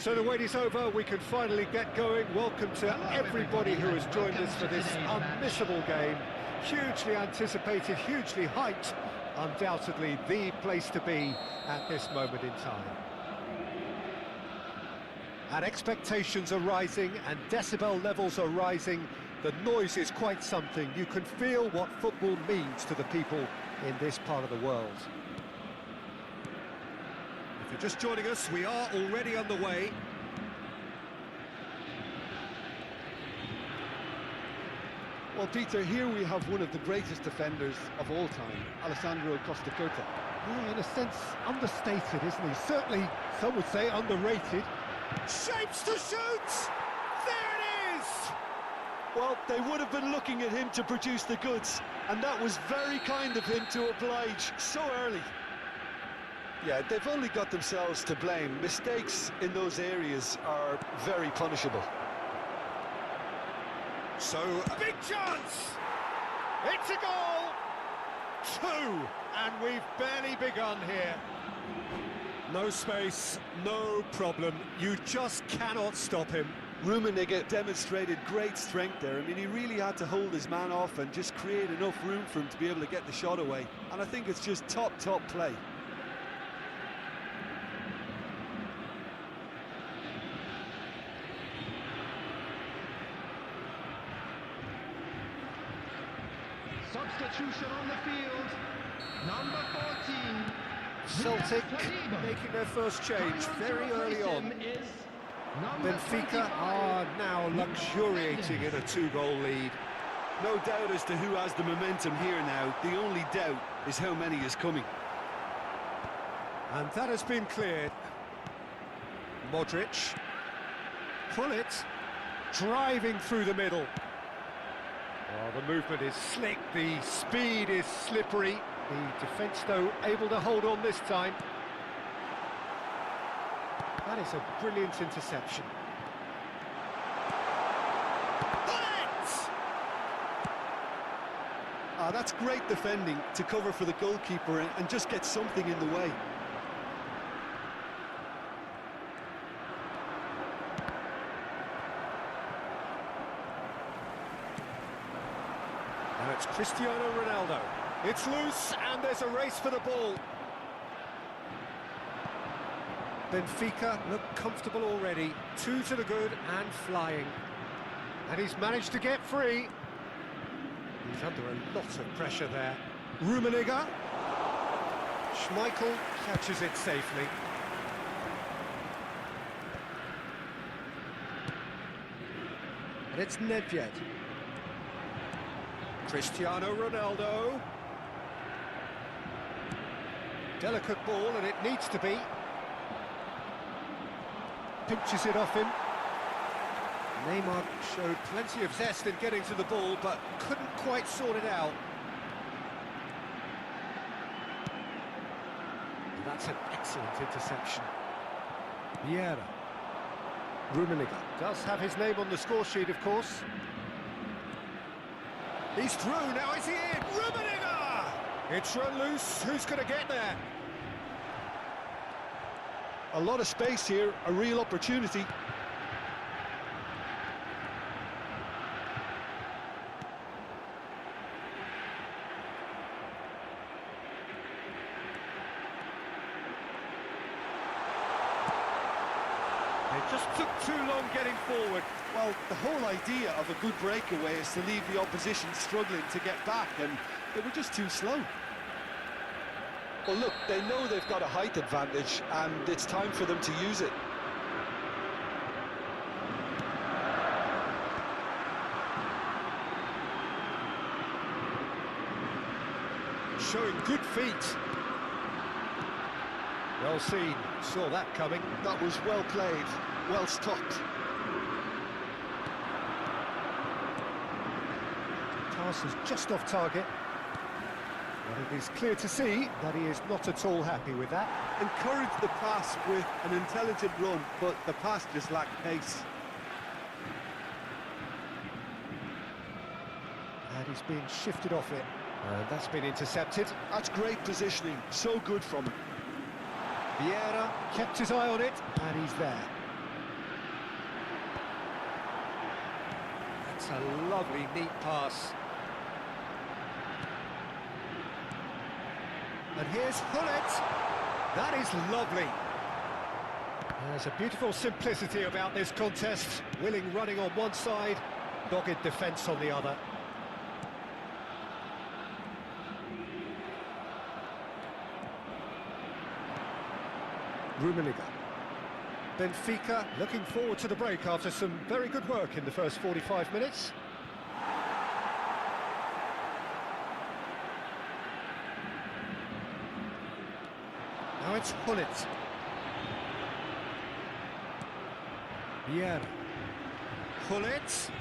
So the wait is over, we can finally get going. Welcome to everybody who has joined us for this unmissable game. Hugely anticipated, hugely hyped, undoubtedly the place to be at this moment in time. And expectations are rising and decibel levels are rising. The noise is quite something. You can feel what football means to the people in this part of the world. If you're just joining us, we are already underway. Well, Peter, here we have one of the greatest defenders of all time, Alessandro Costa. Yeah, in a sense, understated, isn't he? Certainly, some would say underrated. Shapes to shoot! There it is! Well, they would have been looking at him to produce the goods, and that was very kind of him to oblige so early. Yeah, they've only got themselves to blame. Mistakes in those areas are very punishable. So, a big chance! It's a goal! 2, and we've barely begun here. No space, no problem. You just cannot stop him. Rummenigge demonstrated great strength there. I mean, he really had to hold his man off and just create enough room for him to be able to get the shot away. And I think it's just top play. Substitution on the field, number 14. Celtic making their first change very early on. Benfica are now luxuriating in a 2-goal lead. No doubt as to who has the momentum here now. The only doubt is how many is coming. And that has been cleared. Modric. Pull it. Driving through the middle. Oh, the movement is slick, the speed is slippery. The defence, though, able to hold on this time. That is a brilliant interception. That's great defending to cover for the goalkeeper and just get something in the way. And it's Cristiano Ronaldo. It's loose, and there's a race for the ball. Benfica look comfortable already. 2 to the good and flying. And he's managed to get free. He's under a lot of pressure there. Rummenigge. Schmeichel catches it safely. And it's Nedved. Cristiano Ronaldo. Delicate ball, and it needs to be. Pinches it off him. Neymar showed plenty of zest in getting to the ball, but couldn't quite sort it out. And that's an excellent interception. Vieira. Rummenigge does have his name on the score sheet, of course. He's through, now is he in? Rummenigge! It's run loose, who's going to get there? A lot of space here, a real opportunity. It just took too long getting forward. Well, the whole idea of a good breakaway is to leave the opposition struggling to get back, and they were just too slow. Well, look, they know they've got a height advantage, and it's time for them to use it. Showing good feet. Well seen, saw that coming. That was well played, well stopped. Pass is just off target. But it is clear to see that he is not at all happy with that. Encouraged the pass with an intelligent run, but the pass just lacked pace. And he's being shifted off it. And that's been intercepted. That's great positioning, so good from him. Vieira kept his eye on it, and he's there. a lovely, neat pass. And here's Hullet. That is lovely. There's a beautiful simplicity about this contest. Willing running on one side, dogged defence on the other. Rummenigge. Benfica looking forward to the break after some very good work in the first 45 minutes. Now it's Hullet. Vieira. Hullet.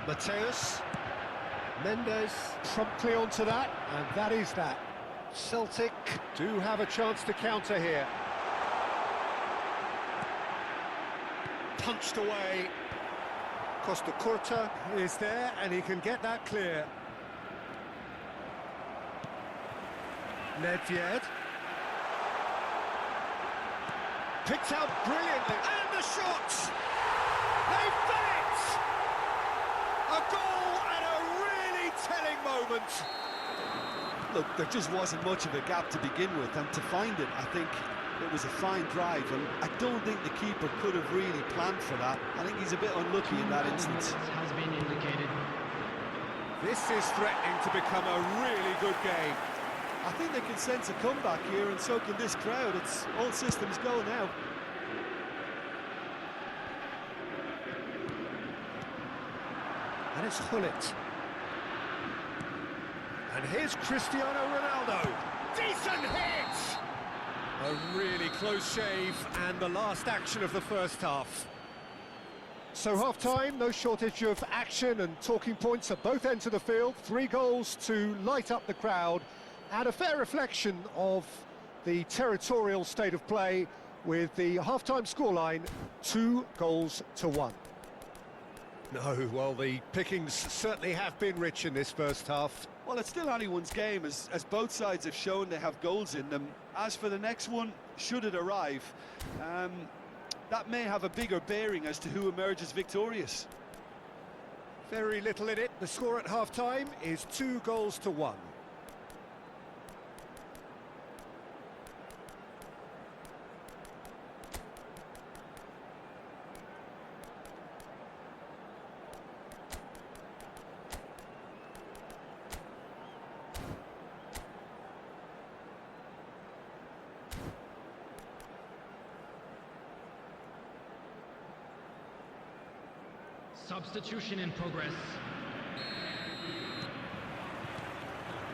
Mateus. Mendes promptly onto that, and that is that. Celtic do have a chance to counter here. Punched away. Costa Curta is there, and he can get that clear. Nedved. Picked out brilliantly, and the shot! They've done it! A goal and a really telling moment. Look, there just wasn't much of a gap to begin with, and to find it, I think it was a fine drive, and I don't think the keeper could have really planned for that. I think he's a bit unlucky in that instance. Has been indicated. This is threatening to become a really good game. I think they can sense a comeback here, and so can this crowd. It's all systems go now. And it's Hullet. And here's Cristiano Ronaldo. Decent hit! A really close shave, and the last action of the first half. So half-time, no shortage of action and talking points at both ends of the field. 3 goals to light up the crowd, and a fair reflection of the territorial state of play, with the half-time scoreline 2-1. No, well, the pickings certainly have been rich in this first half. Well, it's still anyone's game, as both sides have shown they have goals in them. As for the next one, should it arrive, that may have a bigger bearing as to who emerges victorious. Very little in it. The score at half-time is 2-1. Substitution in progress.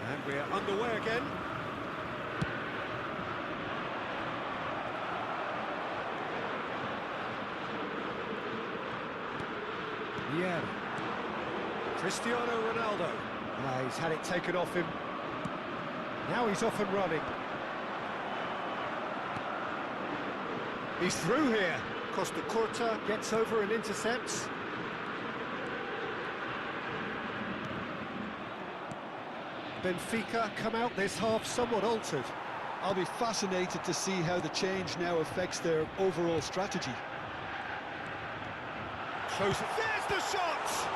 And we're underway again. Yeah. Cristiano Ronaldo. He's had it taken off him. Now he's off and running. He's through here. Costa Curta gets over and intercepts. Benfica come out this half somewhat altered. I'll be fascinated to see how the change now affects their overall strategy. Close. There's the shot!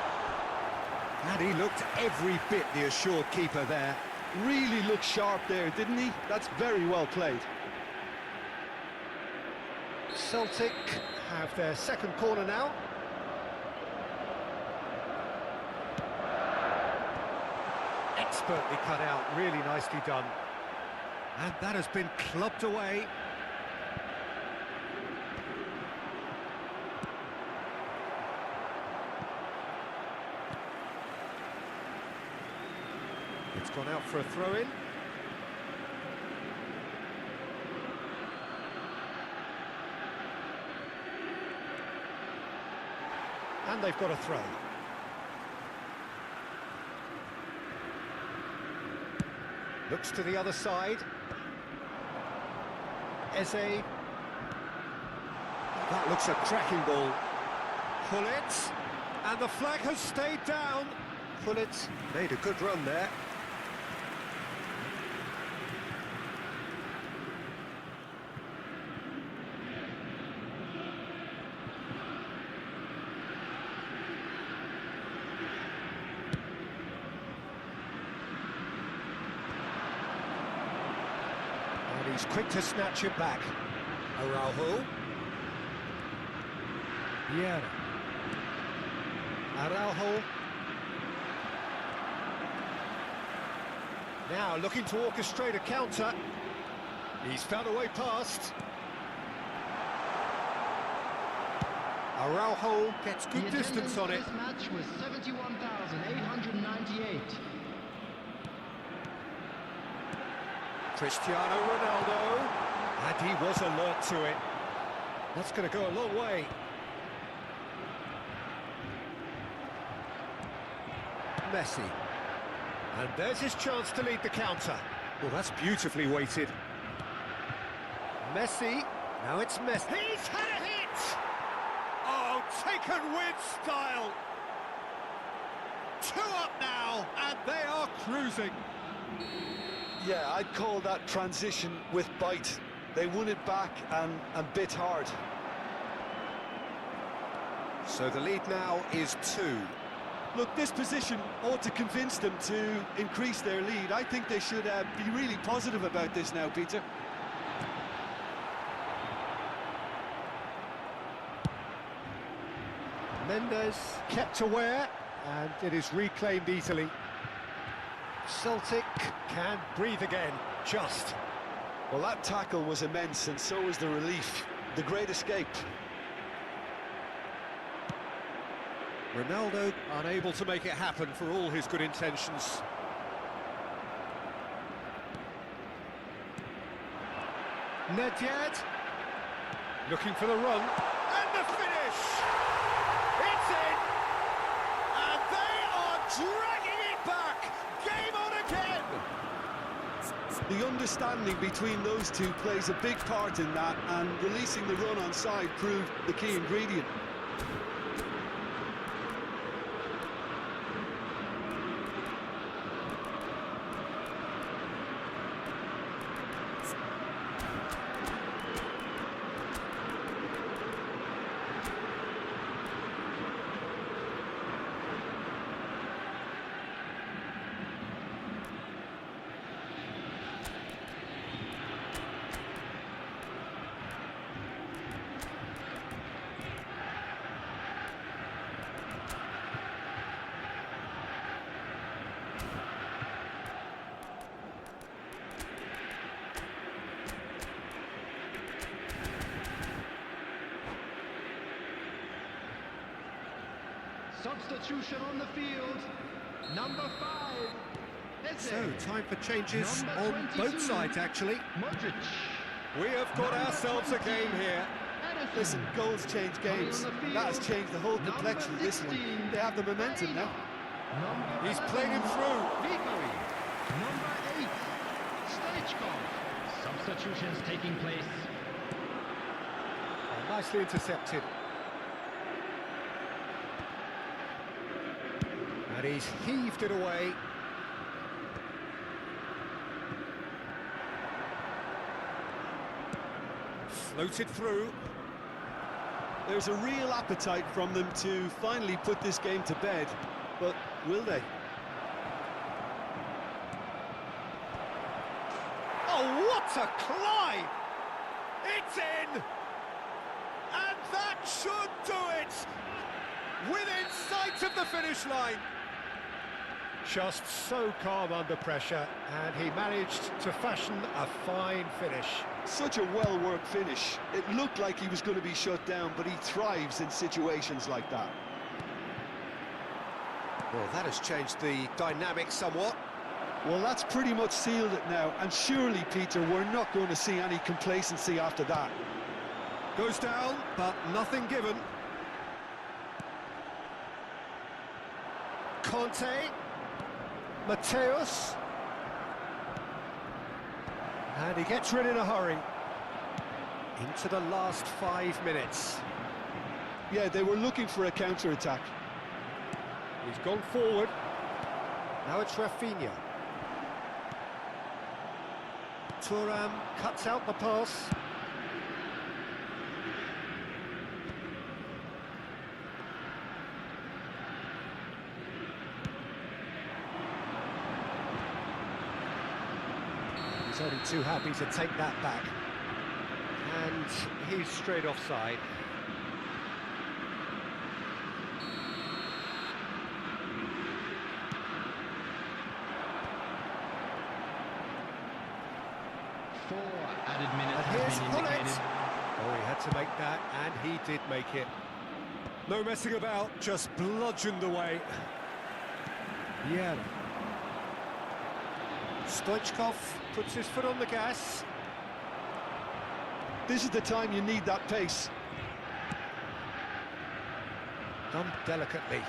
And he looked every bit the assured keeper there. Really looked sharp there, didn't he? That's very well played. Celtic have their second corner now. Expertly cut out, really nicely done. And that has been clubbed away. It's gone out for a throw-in. And they've got a throw. Looks to the other side. Eze. That looks a cracking ball. Hullet. And the flag has stayed down. Hullet made a good run there. He's quick to snatch it back. Araujo. Vieira. Araujo. Now looking to orchestrate a counter. He's found a way past. Araujo gets good distance on it. This match was 71,898. Cristiano Ronaldo. And he was alert to it. That's going to go a long way. Messi. And there's his chance to lead the counter. Well, that's beautifully weighted. Messi. Now it's Messi. He's had a hit! Oh, taken with style. 2 up now, and they are cruising. Yeah, I'd call that transition with bite. They won it back and bit hard. So the lead now is 2. Look, this position ought to convince them to increase their lead. I think they should be really positive about this now, Peter. Mendes kept aware, and it is reclaimed easily. Celtic can breathe again, just. Well, that tackle was immense, and so was the relief. The great escape. Ronaldo unable to make it happen for all his good intentions. Nedved looking for the run, and the finish! It's in! And they are dragging it back! Game on again! The understanding between those two plays a big part in that, and releasing the run on side proved the key ingredient. Substitution on the field. Number 5. So, time for changes Number on 22, both sides, actually. Modric. We have got Number ourselves a 20, game here. Edison. Listen, goals change games. On the field, That has changed the whole complexion of this one. 16, They have the momentum now. Number He's 11, played him through. Vickery. Number 8, Stoichkov. Substitutions taking place. Oh, nicely intercepted. And he's heaved it away. Floated through. There's a real appetite from them to finally put this game to bed, but will they? Oh, what a climb! It's in! And that should do it! Within sight of the finish line. Just so calm under pressure, and he managed to fashion a fine finish. Such a well-worked finish. It looked like he was going to be shut down, but he thrives in situations like that. Well, that has changed the dynamic somewhat. Well, that's pretty much sealed it now, and surely, Peter, we're not going to see any complacency after that. Goes down, but nothing given. Conte. Mateus. And he gets rid in a hurry. Into the last 5 minutes. Yeah, they were looking for a counter-attack. He's gone forward. Now it's Rafinha. Thuram cuts out the pass. He's He's only too happy to take that back. And he's straight offside. Added minutes And has here's been Pullet. indicated. Oh, he had to make that, and he did make it. No messing about, just bludgeoned away. Yeah. Stoichkov puts his foot on the gas. This is the time you need that pace. Done delicately.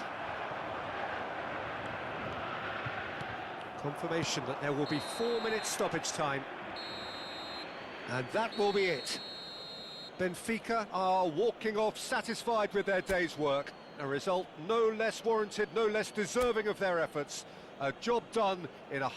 Confirmation that there will be 4 minutes stoppage time. And that will be it. Benfica are walking off satisfied with their day's work. A result no less warranted, no less deserving of their efforts. A job done in a